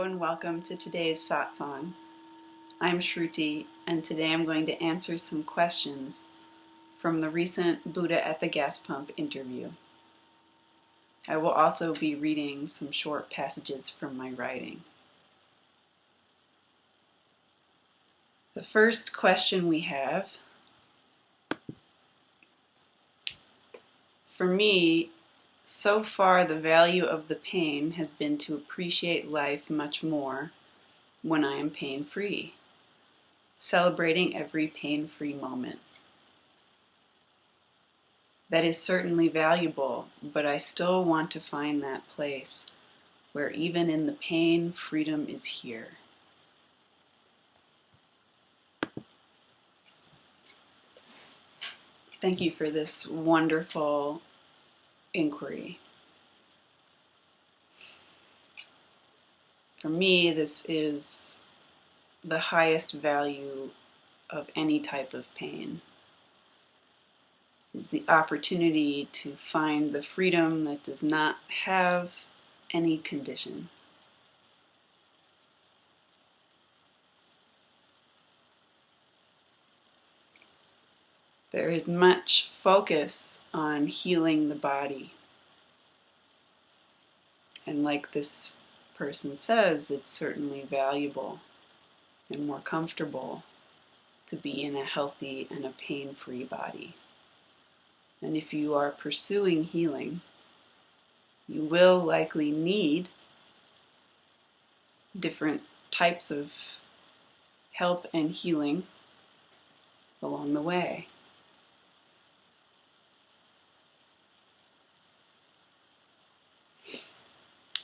and welcome to today's Satsang. I'm Sruti, and today I'm going to answer some questions from the recent Buddha at the Gas Pump interview. I will also be reading some short passages from my writing. The first question we have, for me, so far the value of the pain has been to appreciate life much more when I am pain-free, celebrating every pain-free moment. That is certainly valuable, but I still want to find that place where even in the pain, freedom is here. Thank you for this wonderful inquiry. For me, this is the highest value of any type of pain. Is the opportunity to find the freedom that does not have any condition. There is much focus on healing the body. And like this person says, it's certainly valuable and more comfortable to be in a healthy and a pain-free body. And if you are pursuing healing, you will likely need different types of help and healing along the way.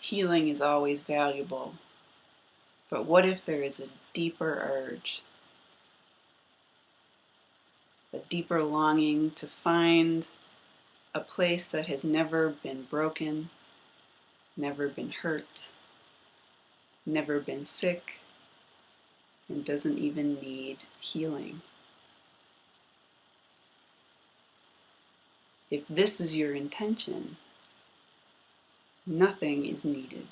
Healing is always valuable, but what if there is a deeper urge? A deeper longing to find a place that has never been broken, never been hurt, never been sick, and doesn't even need healing. If this is your intention, nothing is needed.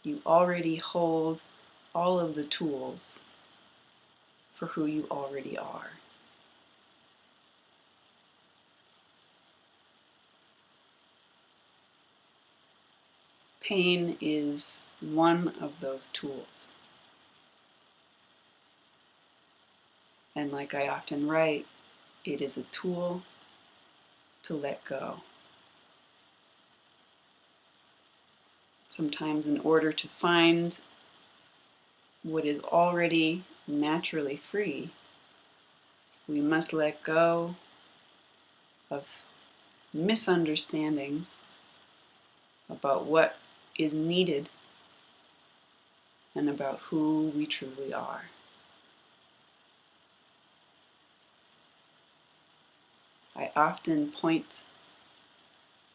You already hold all of the tools for who you already are. Pain is one of those tools. And like I often write, it is a tool to let go. Sometimes in order to find what is already naturally free, we must let go of misunderstandings about what is needed and about who we truly are. I often point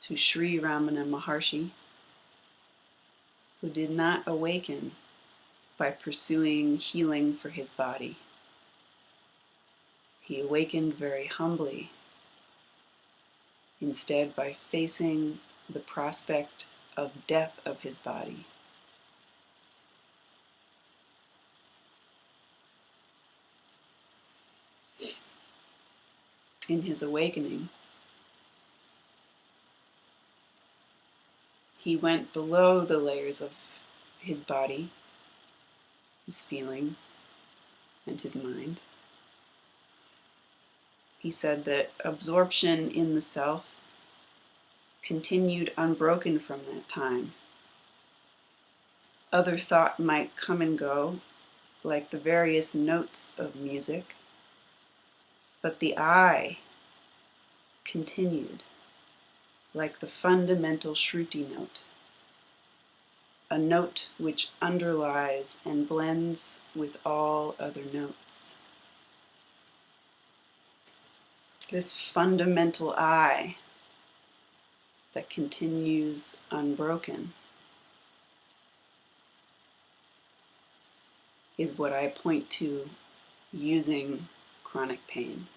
to Sri Ramana Maharshi, who did not awaken by pursuing healing for his body. He awakened very humbly, instead by facing the prospect of death of his body. In his awakening, he went below the layers of his body, his feelings, and his mind. He said that absorption in the self continued unbroken from that time. Other thought might come and go, like the various notes of music, but the I continued, like the fundamental Shruti note, a note which underlies and blends with all other notes. This fundamental I that continues unbroken is what I point to using chronic pain.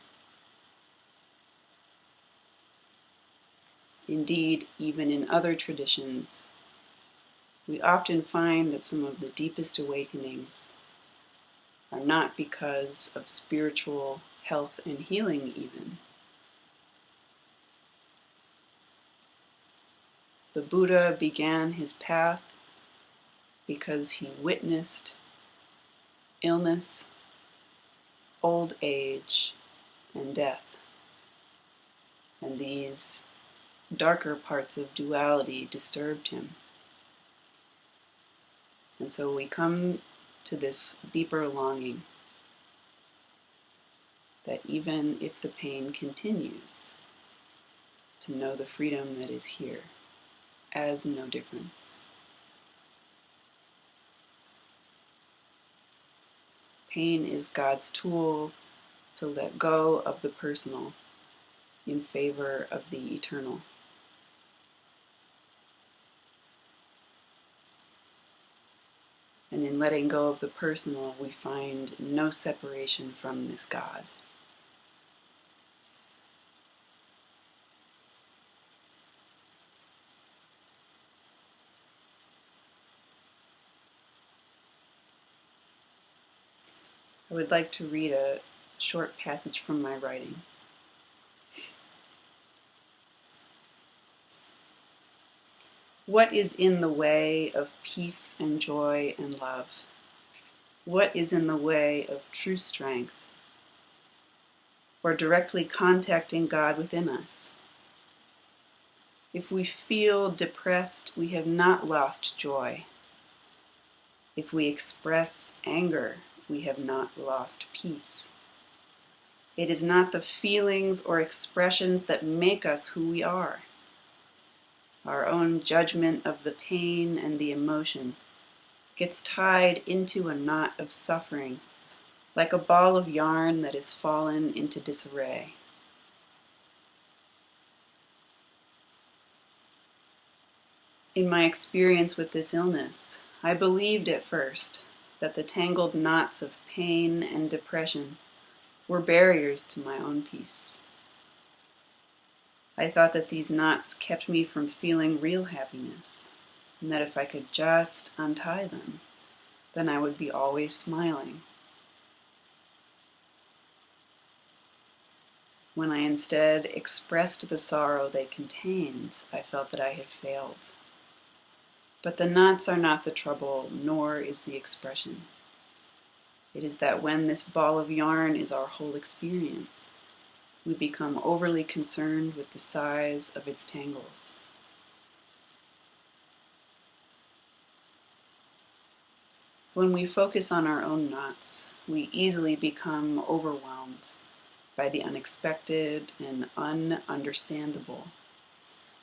Indeed, even in other traditions, we often find that some of the deepest awakenings are not because of spiritual health and healing even. The Buddha began his path because he witnessed illness, old age, and death. And these darker parts of duality disturbed him. And so we come to this deeper longing that even if the pain continues, to know the freedom that is here as no difference. Pain is God's tool to let go of the personal in favor of the eternal. And in letting go of the personal, we find no separation from this God. I would like to read a short passage from my writing. What is in the way of peace and joy and love? What is in the way of true strength or directly contacting God within us? If we feel depressed, we have not lost joy. If we express anger, we have not lost peace. It is not the feelings or expressions that make us who we are. Our own judgment of the pain and the emotion gets tied into a knot of suffering, like a ball of yarn that has fallen into disarray. In my experience with this illness, I believed at first that the tangled knots of pain and depression were barriers to my own peace. I thought that these knots kept me from feeling real happiness, and that if I could just untie them, then I would be always smiling. When I instead expressed the sorrow they contained, I felt that I had failed. But the knots are not the trouble, nor is the expression. It is that when this ball of yarn is our whole experience, we become overly concerned with the size of its tangles. When we focus on our own knots, we easily become overwhelmed by the unexpected and ununderstandable.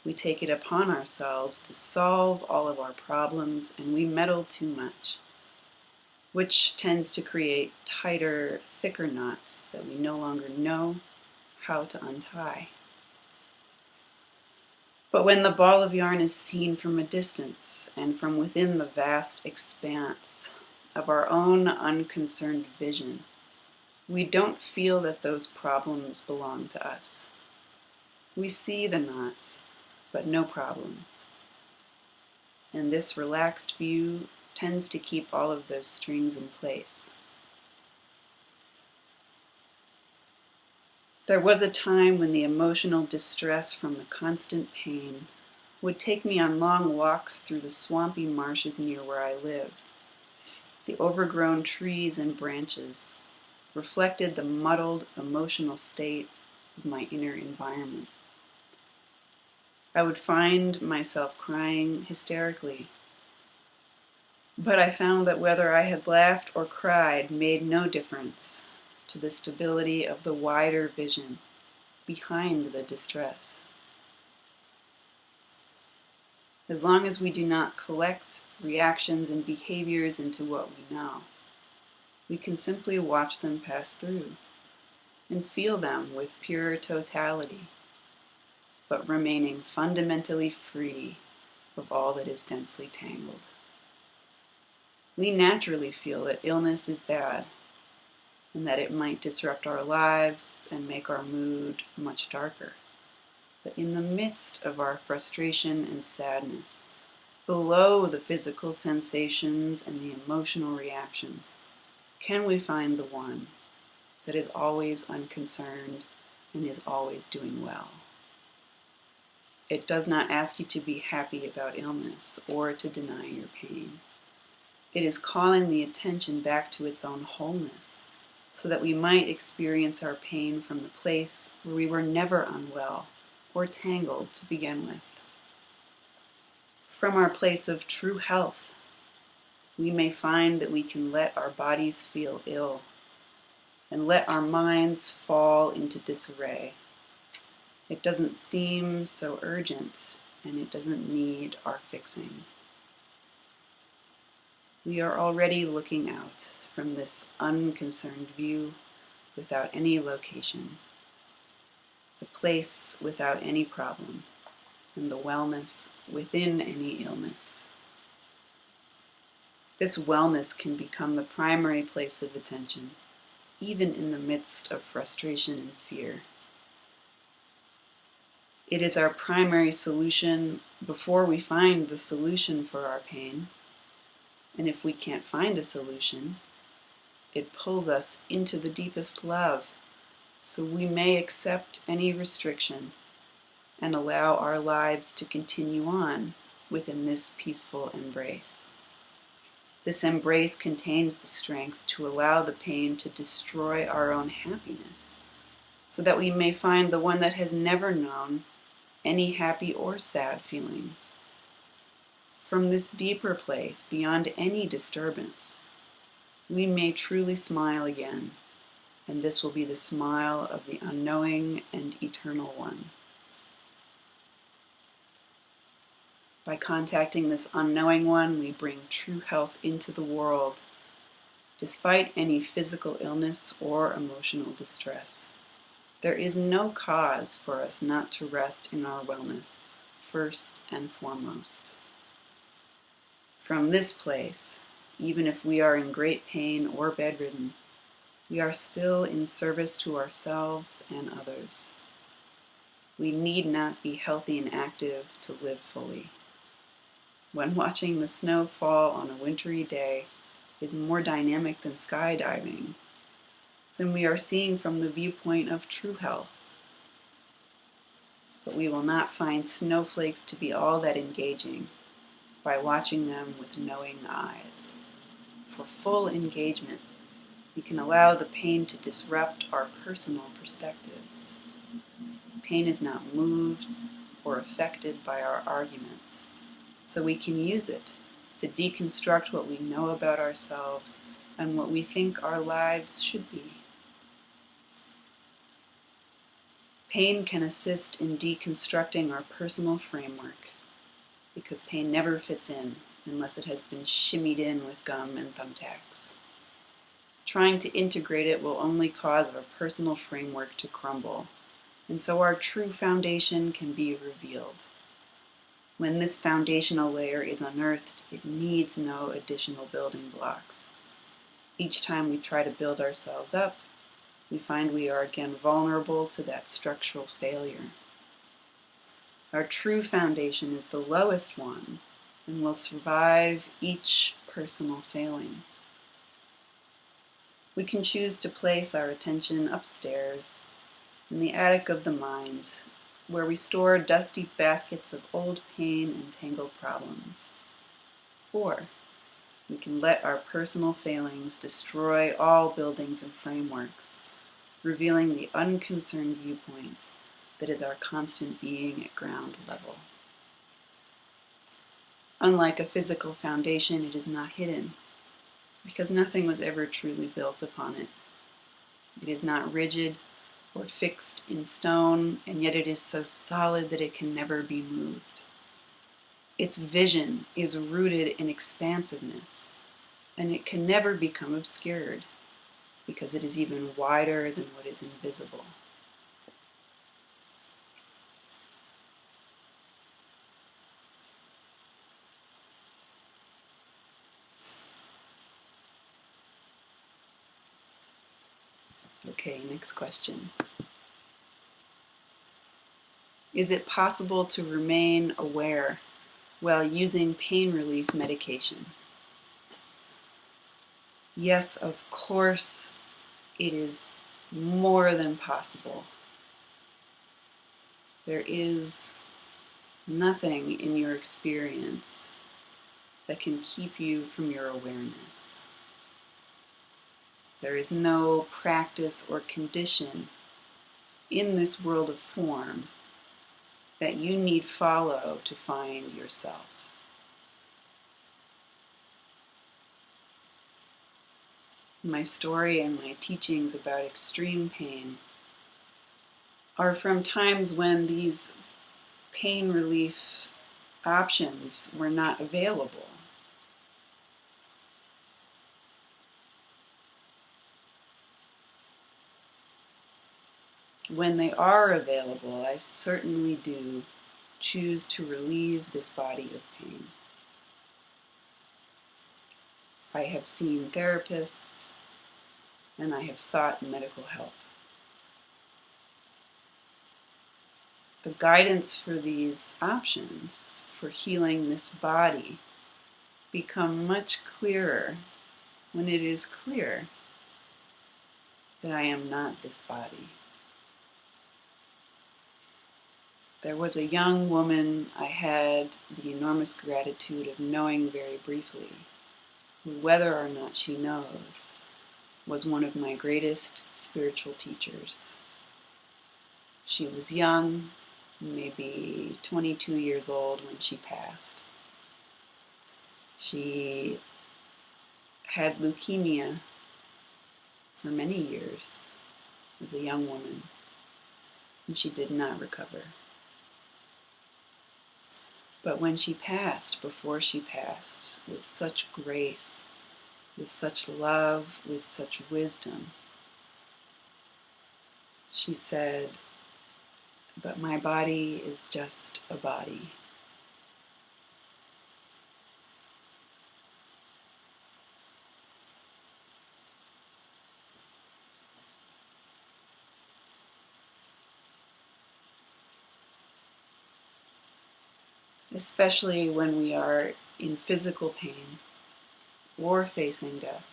We take it upon ourselves to solve all of our problems, and we meddle too much, which tends to create tighter, thicker knots that we no longer know how to untie. But when the ball of yarn is seen from a distance and from within the vast expanse of our own unconcerned vision, we don't feel that those problems belong to us. We see the knots, but no problems. And this relaxed view tends to keep all of those strings in place. There was a time when the emotional distress from the constant pain would take me on long walks through the swampy marshes near where I lived. The overgrown trees and branches reflected the muddled emotional state of my inner environment. I would find myself crying hysterically, but I found that whether I had laughed or cried made no difference to the stability of the wider vision behind the distress. As long as we do not collect reactions and behaviors into what we know, we can simply watch them pass through and feel them with pure totality, but remaining fundamentally free of all that is densely tangled. We naturally feel that illness is bad, and that it might disrupt our lives and make our mood much darker. But in the midst of our frustration and sadness, below the physical sensations and the emotional reactions, can we find the one that is always unconcerned and is always doing well? It does not ask you to be happy about illness or to deny your pain. It is calling the attention back to its own wholeness, so that we might experience our pain from the place where we were never unwell or tangled to begin with. From our place of true health, we may find that we can let our bodies feel ill and let our minds fall into disarray. It doesn't seem so urgent, and it doesn't need our fixing. We are already looking out from this unconcerned view without any location, the place without any problem, and the wellness within any illness. This wellness can become the primary place of attention, even in the midst of frustration and fear. It is our primary solution before we find the solution for our pain. And if we can't find a solution, it pulls us into the deepest love, so we may accept any restriction and allow our lives to continue on within this peaceful embrace. This embrace contains the strength to allow the pain to destroy our own happiness, so that we may find the one that has never known any happy or sad feelings. From this deeper place, beyond any disturbance, we may truly smile again, and this will be the smile of the unknowing and eternal one. By contacting this unknowing one, we bring true health into the world, despite any physical illness or emotional distress. There is no cause for us not to rest in our wellness, first and foremost. From this place, even if we are in great pain or bedridden, we are still in service to ourselves and others. We need not be healthy and active to live fully. When watching the snow fall on a wintry day is more dynamic than skydiving, then we are seeing from the viewpoint of true health. But we will not find snowflakes to be all that engaging by watching them with knowing eyes. For full engagement, we can allow the pain to disrupt our personal perspectives. Pain is not moved or affected by our arguments, so we can use it to deconstruct what we know about ourselves and what we think our lives should be. Pain can assist in deconstructing our personal framework, because pain never fits in unless it has been shimmied in with gum and thumbtacks. Trying to integrate it will only cause our personal framework to crumble, and so our true foundation can be revealed. When this foundational layer is unearthed, it needs no additional building blocks. Each time we try to build ourselves up, we find we are again vulnerable to that structural failure. Our true foundation is the lowest one and will survive each personal failing. We can choose to place our attention upstairs in the attic of the mind, where we store dusty baskets of old pain and tangled problems. Or we can let our personal failings destroy all buildings and frameworks, revealing the unconcerned viewpoint that is our constant being at ground level. Unlike a physical foundation, it is not hidden, because nothing was ever truly built upon it. It is not rigid or fixed in stone, and yet it is so solid that it can never be moved. Its vision is rooted in expansiveness, and it can never become obscured, because it is even wider than what is invisible. Okay, next question. Is it possible to remain aware while using pain relief medication? Yes, of course, it is more than possible. There is nothing in your experience that can keep you from your awareness. There is no practice or condition in this world of form that you need follow to find yourself. My story and my teachings about extreme pain are from times when these pain relief options were not available. When they are available, I certainly do choose to relieve this body of pain. I have seen therapists and I have sought medical help. The guidance for these options for healing this body become much clearer when it is clear that I am not this body. There was a young woman I had the enormous gratitude of knowing very briefly, who, whether or not she knows, was one of my greatest spiritual teachers. She was young, maybe 22 years old when she passed. She had leukemia for many years as a young woman, and she did not recover. But when she passed, before she passed, with such grace, with such love, with such wisdom, she said, "But my body is just a body." Especially when we are in physical pain or facing death,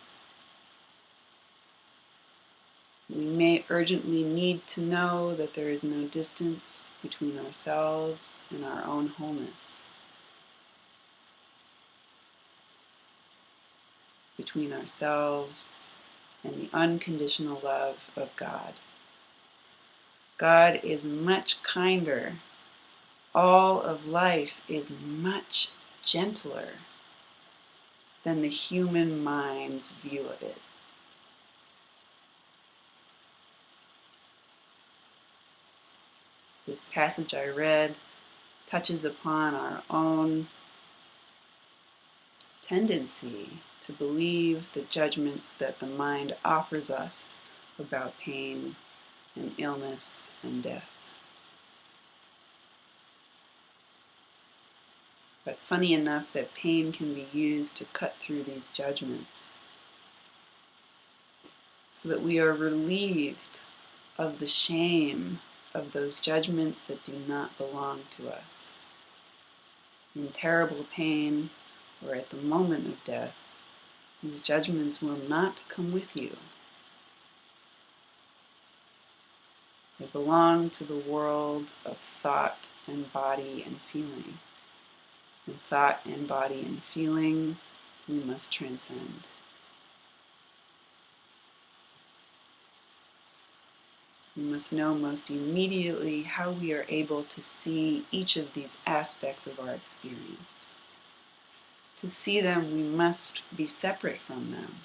we may urgently need to know that there is no distance between ourselves and our own wholeness, between ourselves and the unconditional love of God. God is much kinder. All of life is much gentler than the human mind's view of it. This passage I read touches upon our own tendency to believe the judgments that the mind offers us about pain and illness and death. But funny enough that pain can be used to cut through these judgments so that we are relieved of the shame of those judgments that do not belong to us. In terrible pain or at the moment of death, these judgments will not come with you. They belong to the world of thought and body and feeling. And thought and body and feeling we must transcend. We must know most immediately how we are able to see each of these aspects of our experience. To see them, we must be separate from them.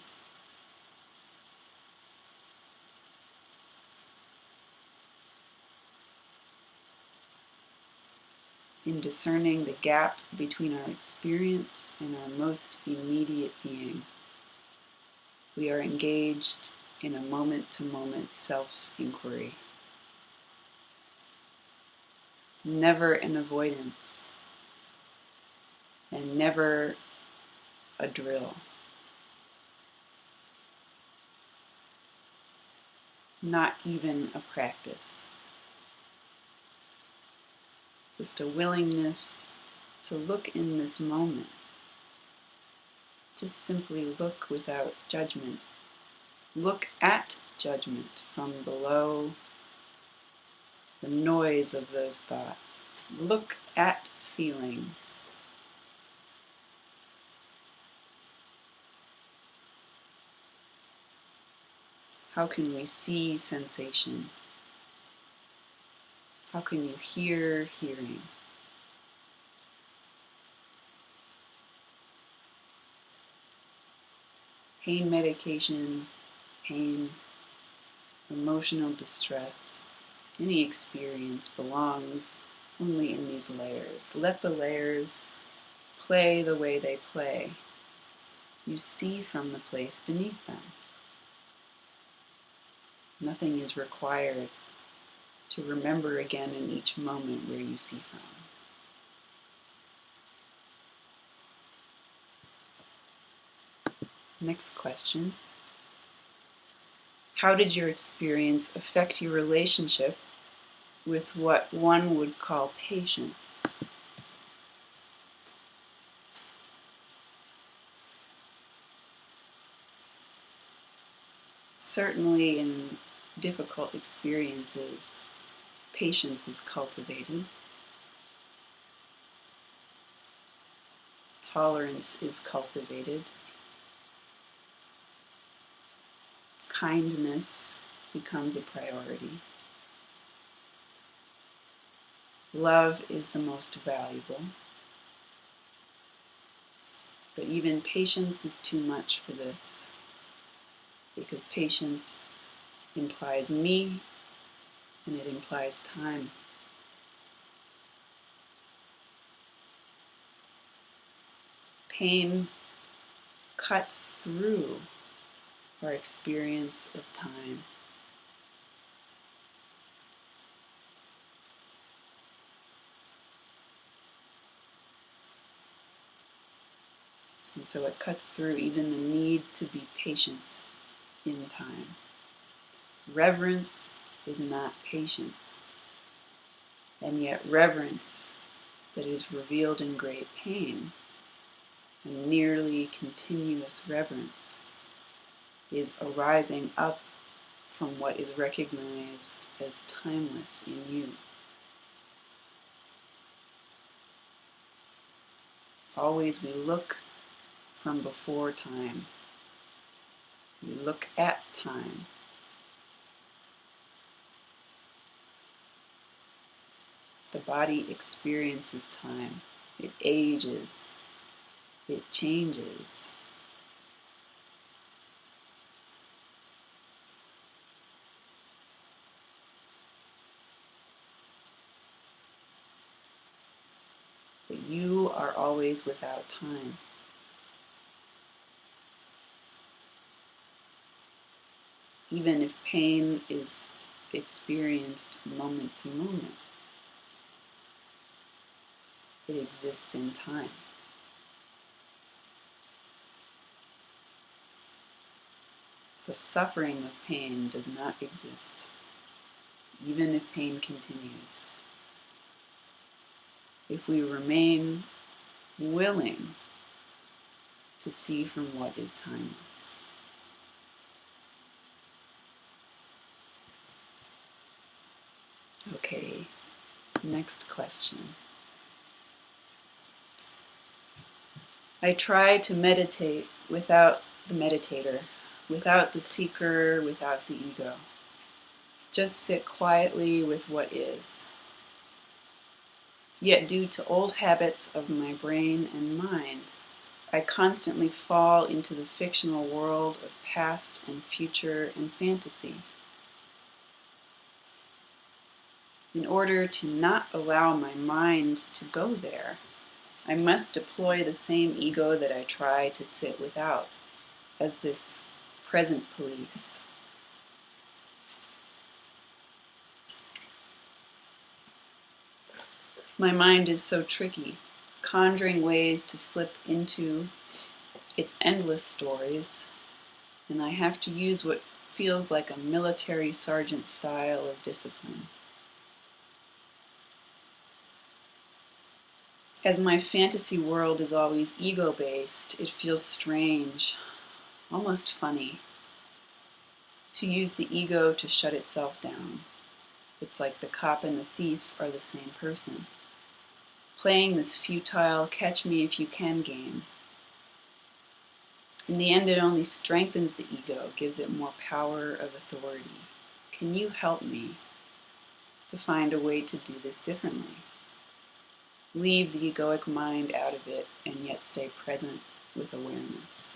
In discerning the gap between our experience and our most immediate being, we are engaged in a moment-to-moment self-enquiry. Never an avoidance, and never a drill. Not even a practice. Just a willingness to look in this moment. Just simply look without judgment. Look at judgment from below the noise of those thoughts. Look at feelings. How can we see sensation? How can you hear hearing? Pain medication, pain, emotional distress, any experience belongs only in these layers. Let the layers play the way they play. You see from the place beneath them. Nothing is required to remember again in each moment where you see from. Next question. How did your experience affect your relationship with what one would call patience? Certainly in difficult experiences, patience is cultivated. Tolerance is cultivated. Kindness becomes a priority. Love is the most valuable. But even patience is too much for this, because patience implies me and it implies time. Pain cuts through our experience of time. And so it cuts through even the need to be patient in time. Reverence is not patience. And yet reverence that is revealed in great pain, a nearly continuous reverence, is arising up from what is recognized as timeless in you. Always we look from before time. We look at time. The body experiences time. It ages. It changes. But you are always without time. Even if pain is experienced moment to moment, it exists in time. The suffering of pain does not exist, even if pain continues. If we remain willing to see from what is timeless. Okay, next question. I try to meditate without the meditator, without the seeker, without the ego. Just sit quietly with what is. Yet due to old habits of my brain and mind, I constantly fall into the fictional world of past and future and fantasy. In order to not allow my mind to go there, I must deploy the same ego that I try to sit without, as this present police. My mind is so tricky, conjuring ways to slip into its endless stories, and I have to use what feels like a military sergeant style of discipline. As my fantasy world is always ego-based, it feels strange, almost funny, to use the ego to shut itself down. It's like the cop and the thief are the same person, playing this futile catch-me-if-you-can game. In the end, it only strengthens the ego, gives it more power of authority. Can you help me to find a way to do this differently? Leave the egoic mind out of it and yet stay present with awareness.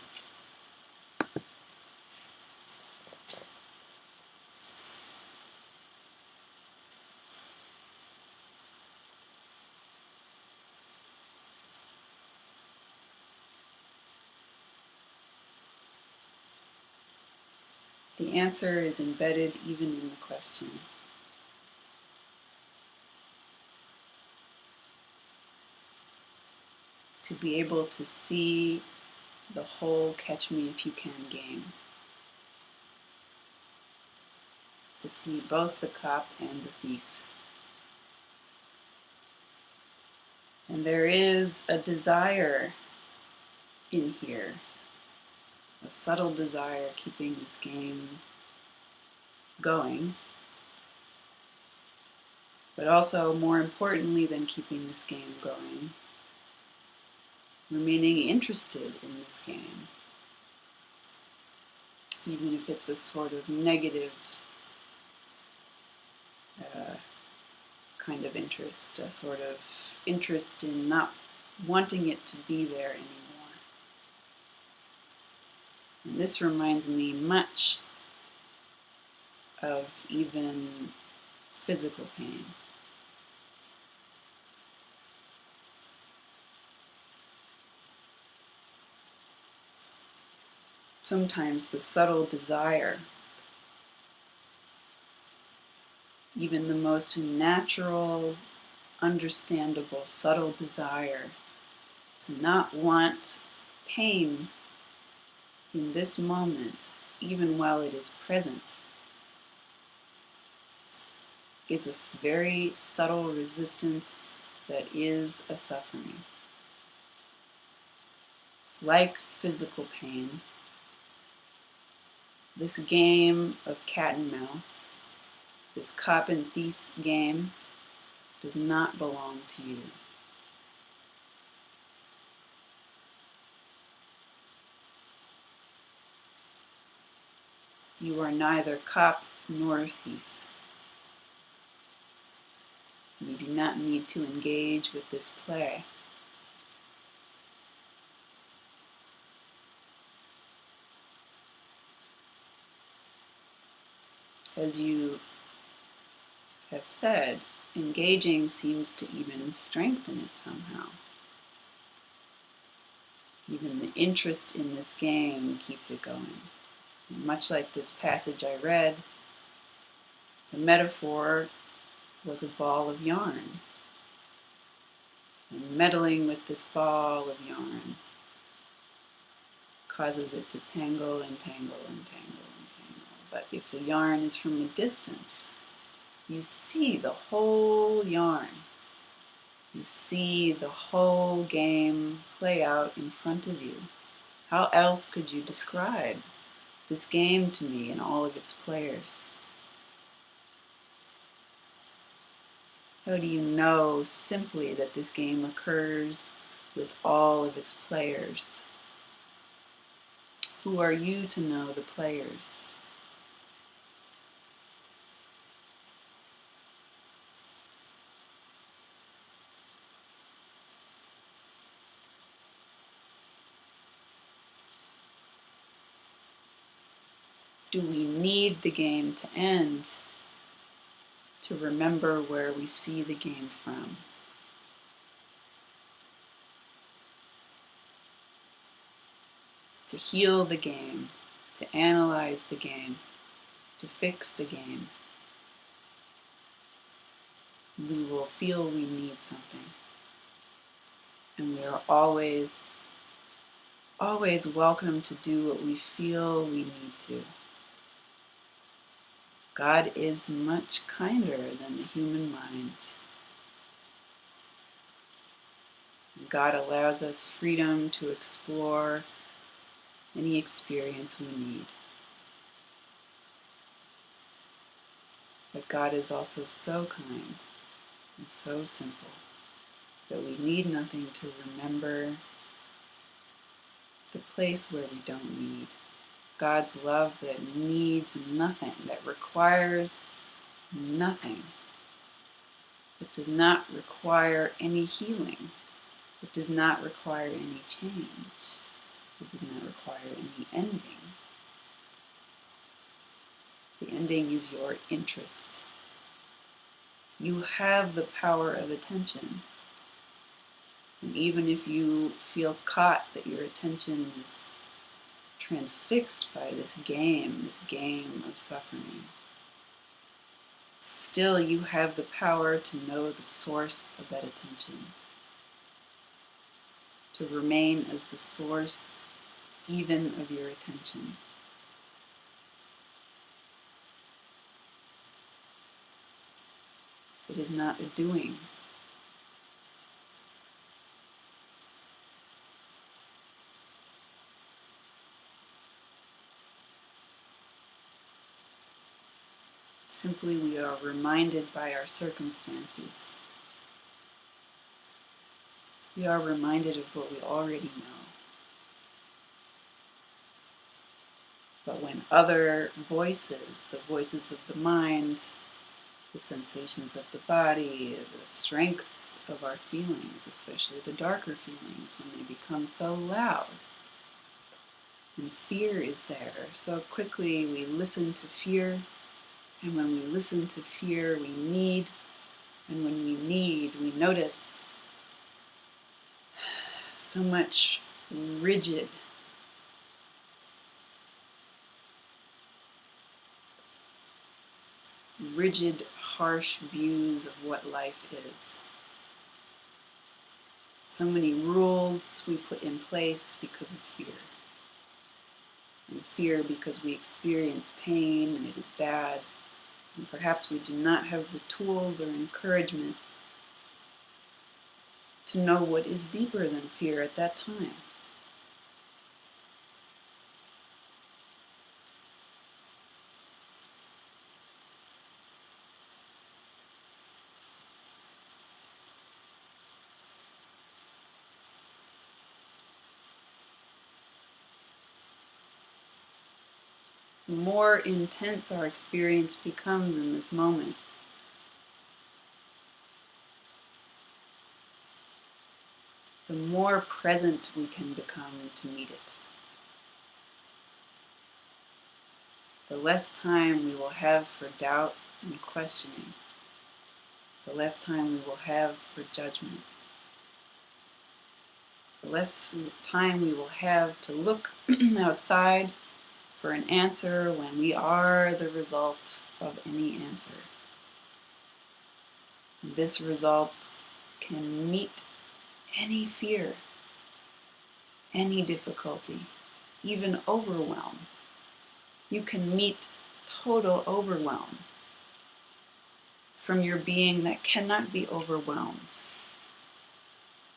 The answer is embedded even in the question. To be able to see the whole catch-me-if-you-can game. To see both the cop and the thief. And there is a desire in here, a subtle desire keeping this game going, but also, more importantly than keeping this game going, remaining interested in this game, even if it's a sort of negative kind of interest, a sort of interest in not wanting it to be there anymore. And this reminds me much of even physical pain. Sometimes the subtle desire, even the most natural, understandable, subtle desire to not want pain in this moment, even while it is present, is a very subtle resistance that is a suffering. Like physical pain, this game of cat and mouse, this cop and thief game, does not belong to you. You are neither cop nor thief. You do not need to engage with this play. As you have said, engaging seems to even strengthen it somehow. Even the interest in this game keeps it going. And much like this passage I read, the metaphor was a ball of yarn. And meddling with this ball of yarn causes it to tangle and tangle and tangle and tangle. But if the yarn is from a distance, you see the whole yarn. You see the whole game play out in front of you. How else could you describe this game to me and all of its players? How do you know simply that this game occurs with all of its players? Who are you to know the players? Do we need the game to end to remember where we see the game from? To heal the game, to analyze the game, to fix the game, we will feel we need something. And we are always welcome to do what we feel we need to. God is much kinder than the human mind. God allows us freedom to explore any experience we need. But God is also so kind and so simple that we need nothing to remember the place where we don't need. God's love that needs nothing, that requires nothing. It does not require any healing. It does not require any change. It does not require any ending. The ending is your interest. You have the power of attention. And even if you feel caught that your attention is transfixed by this game of suffering, still you have the power to know the source of that attention, to remain as the source even of your attention. It is not a doing. Simply, we are reminded by our circumstances. We are reminded of what we already know. But when other voices, the voices of the mind, the sensations of the body, the strength of our feelings, especially the darker feelings, when they become so loud, and fear is there, so quickly we listen to fear. And when we listen to fear, we need. And when we need, we notice so much rigid, harsh views of what life is. So many rules we put in place because of fear. And fear because we experience pain and it is bad. And perhaps we do not have the tools or encouragement to know what is deeper than fear at that time. The more intense our experience becomes in this moment, the more present we can become to meet it. The less time we will have for doubt and questioning. The less time we will have for judgment. The less time we will have to look outside for an answer when we are the result of any answer. And this result can meet any fear, any difficulty, even overwhelm. You can meet total overwhelm from your being that cannot be overwhelmed.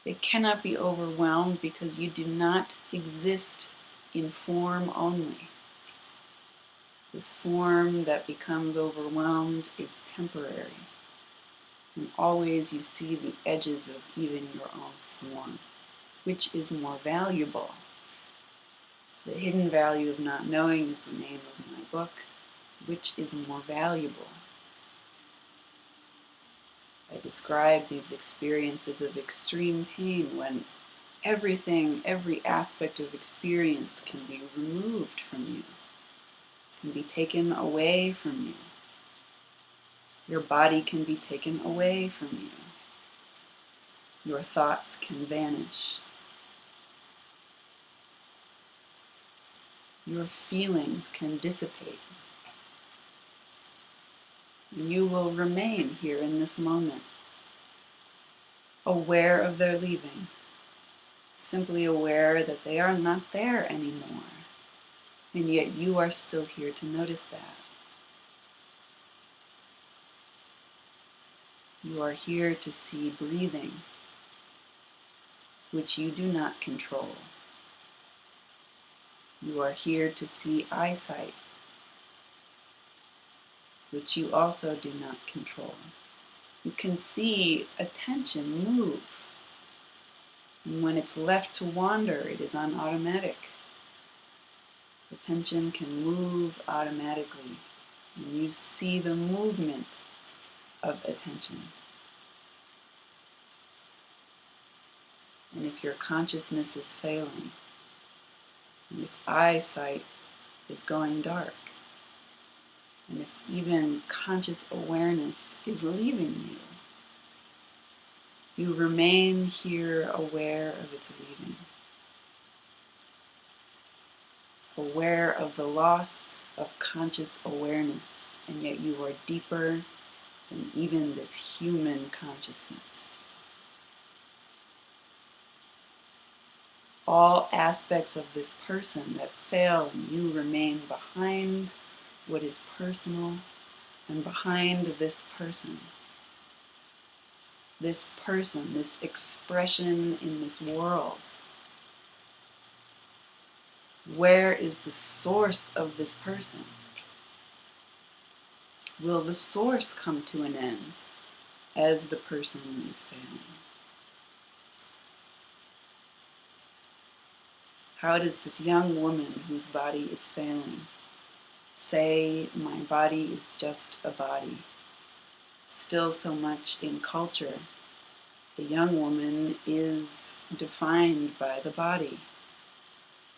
It cannot be overwhelmed because you do not exist in form only. This form that becomes overwhelmed is temporary. And always you see the edges of even your own form. Which is more valuable? The hidden value of not knowing is the name of my book. Which is more valuable? I describe these experiences of extreme pain when everything, every aspect of experience can be removed from you, can be taken away from you. Your body can be taken away from you. Your thoughts can vanish. Your feelings can dissipate. And you will remain here in this moment, aware of their leaving, simply aware that they are not there anymore, and yet you are still here to notice that. You are here to see breathing. which you do not control. You are here to see eyesight, which you also do not control. You can see attention move, and when it's left to wander, it is on automatic. Attention can move automatically, and you see the movement of attention. And if your consciousness is failing, and if eyesight is going dark, and if even conscious awareness is leaving you, you remain here aware of its leaving. Aware of the loss of conscious awareness, and yet you are deeper than even this human consciousness. All aspects of this person that fail, and you remain behind what is personal and behind this person. This person, this expression in this world. Where is the source of this person? Will the source come to an end as the person is failing? How does this young woman whose body is failing say, my body is just a body? Still so much in culture, the young woman is defined by the body.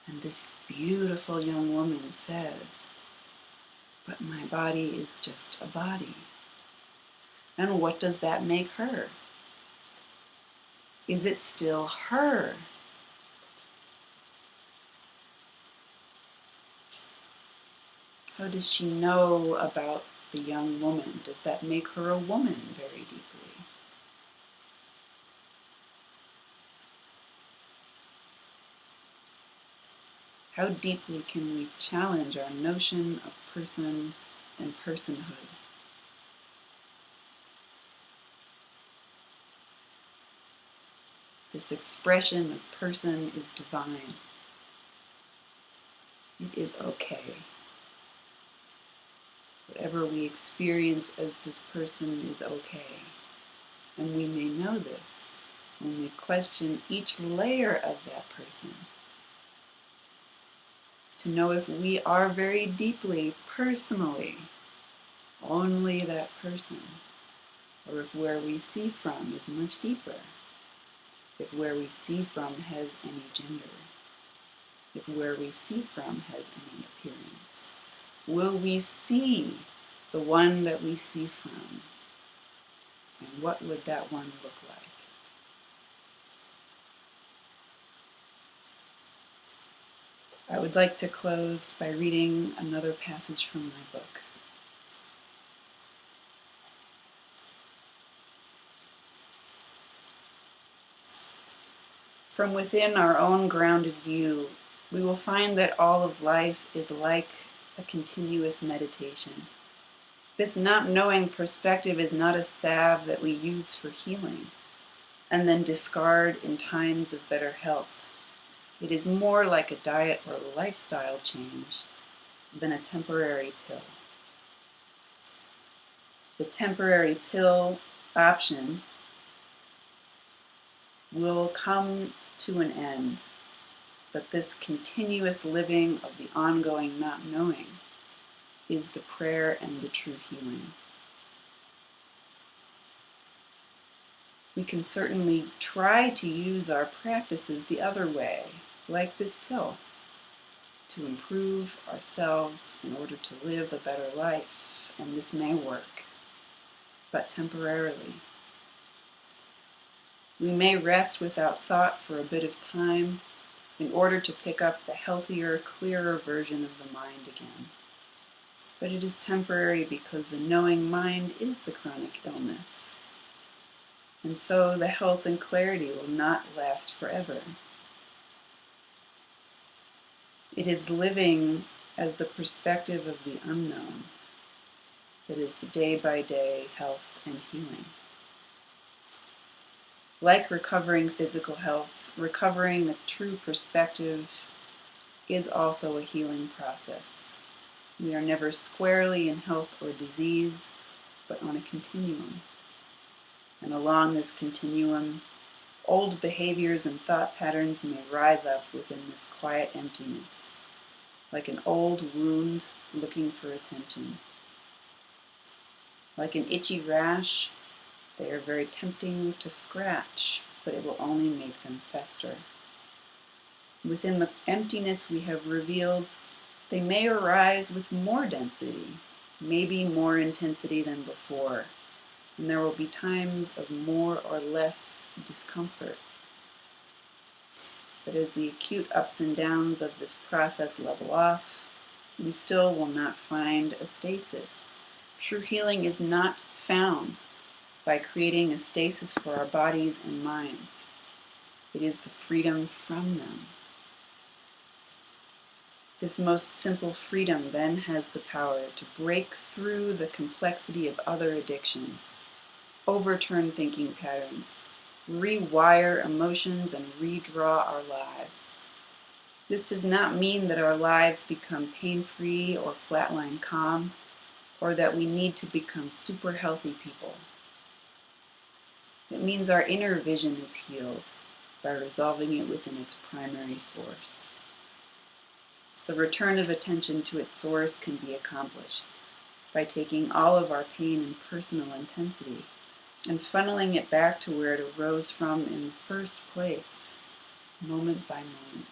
And this beautiful young woman says, but my body is just a body. And what does that make her? Is it still her? How does she know about the young woman? Does that make her a woman very deeply? How deeply can we challenge our notion of person and personhood? This expression of person is divine. It is okay. Whatever we experience as this person is okay. And we may know this when we question each layer of that person. To know if we are very deeply, personally, only that person. Or if where we see from is much deeper. If where we see from has any gender. If where we see from has any appearance. Will we see the one that we see from? And what would that one look like? I would like to close by reading another passage from my book. From within our own grounded view, we will find that all of life is like a continuous meditation. This not knowing perspective is not a salve that we use for healing and then discard in times of better health. It is more like a diet or a lifestyle change than a temporary pill. The temporary pill option will come to an end, but this continuous living of the ongoing not knowing is the prayer and the true healing. We can certainly try to use our practices the other way, like this pill, to improve ourselves in order to live a better life, and this may work, but temporarily. We may rest without thought for a bit of time in order to pick up the healthier, clearer version of the mind again. But it is temporary because the knowing mind is the chronic illness. And so the health and clarity will not last forever. It is living as the perspective of the unknown that is the day-by-day health and healing. Like recovering physical health, recovering a true perspective is also a healing process. We are never squarely in health or disease, but on a continuum. And along this continuum, old behaviors and thought patterns may rise up within this quiet emptiness, like an old wound looking for attention. Like an itchy rash, they are very tempting to scratch, but it will only make them fester. Within the emptiness we have revealed, they may arise with more density, maybe more intensity than before, and there will be times of more or less discomfort. But as the acute ups and downs of this process level off, we still will not find a stasis. True healing is not found by creating a stasis for our bodies and minds. It is the freedom from them. This most simple freedom then has the power to break through the complexity of other addictions, overturn thinking patterns, rewire emotions, and redraw our lives. This does not mean that our lives become pain-free or flatline calm, or that we need to become super healthy people. It means our inner vision is healed by resolving it within its primary source. The return of attention to its source can be accomplished by taking all of our pain and personal intensity and funneling it back to where it arose from in the first place, moment by moment.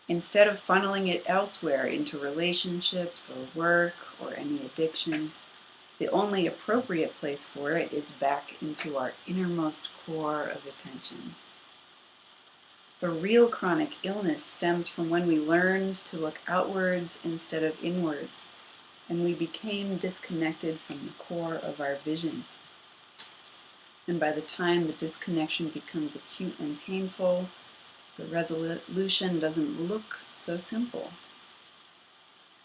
Instead of funneling it elsewhere into relationships or work or any addiction, the only appropriate place for it is back into our innermost core of attention. The real chronic illness stems from when we learned to look outwards instead of inwards, and we became disconnected from the core of our vision. And by the time the disconnection becomes acute and painful, the resolution doesn't look so simple.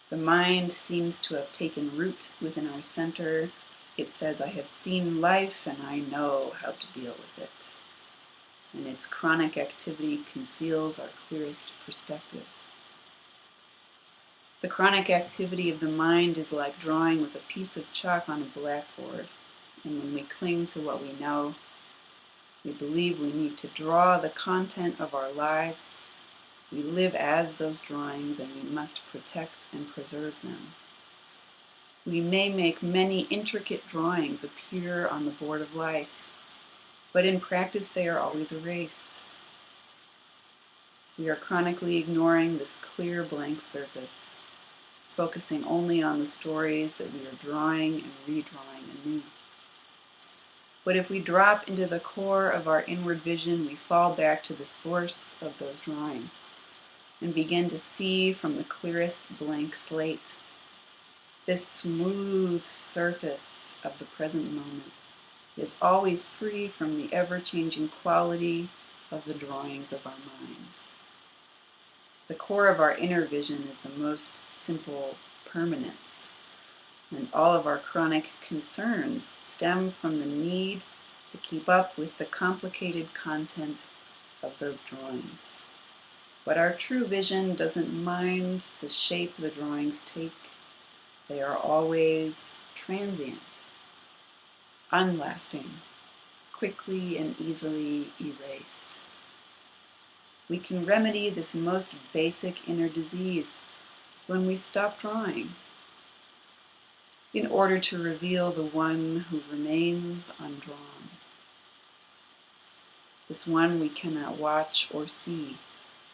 The mind seems to have taken root within our center. It says, I have seen life and I know how to deal with it. And its chronic activity conceals our clearest perspective. The chronic activity of the mind is like drawing with a piece of chalk on a blackboard. And when we cling to what we know, we believe we need to draw the content of our lives. We live as those drawings and we must protect and preserve them. We may make many intricate drawings appear on the board of life, but in practice they are always erased. We are chronically ignoring this clear blank surface, focusing only on the stories that we are drawing and redrawing anew. But if we drop into the core of our inward vision, we fall back to the source of those drawings and begin to see from the clearest blank slate. This smooth surface of the present moment is always free from the ever-changing quality of the drawings of our mind. The core of our inner vision is the most simple permanence, and all of our chronic concerns stem from the need to keep up with the complicated content of those drawings. But our true vision doesn't mind the shape the drawings take. They are always transient, unlasting, quickly and easily erased. We can remedy this most basic inner disease when we stop drawing, in order to reveal the one who remains undrawn. This one we cannot watch or see,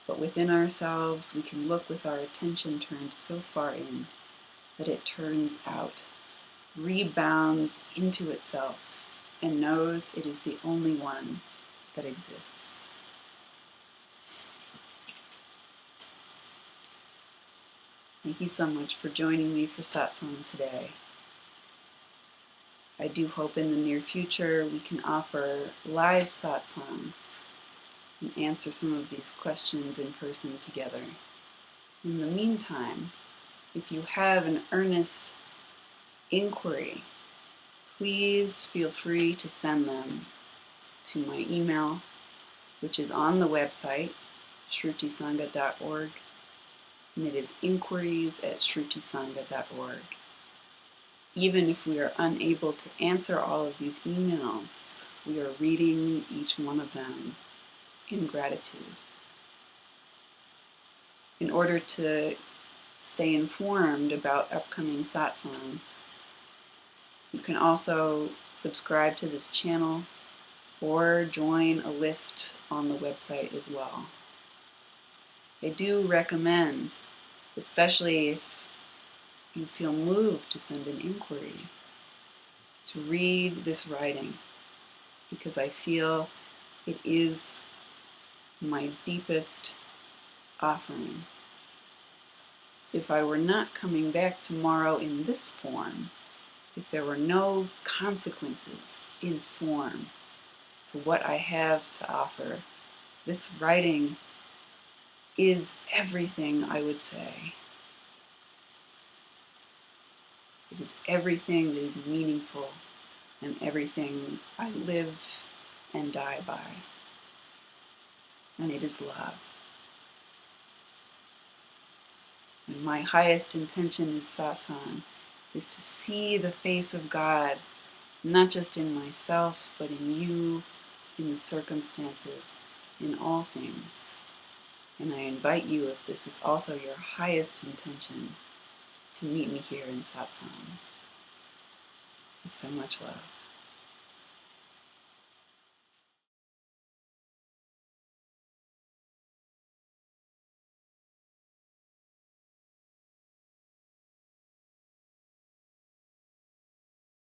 but within ourselves we can look with our attention turned so far in that it turns out, rebounds into itself, and knows it is the only one that exists. Thank you so much for joining me for Satsang today. I do hope in the near future we can offer live satsangs and answer some of these questions in person together. In the meantime, if you have an earnest inquiry, please feel free to send them to my email, which is on the website, shrutisanga.org, and it is inquiries@shrutisanga.org. Even if we are unable to answer all of these emails, we are reading each one of them in gratitude. In order to stay informed about upcoming satsangs, you can also subscribe to this channel or join a list on the website as well. I do recommend, especially if you feel moved to send an inquiry, to read this writing, because I feel it is my deepest offering. If I were not coming back tomorrow in this form, if there were no consequences in form to what I have to offer, this writing is everything I would say. It is everything that is meaningful and everything I live and die by. And it is love. And my highest intention is satsang, is to see the face of God, not just in myself, but in you, in the circumstances, in all things. And I invite you, if this is also your highest intention, to meet me here in satsang. With so much love.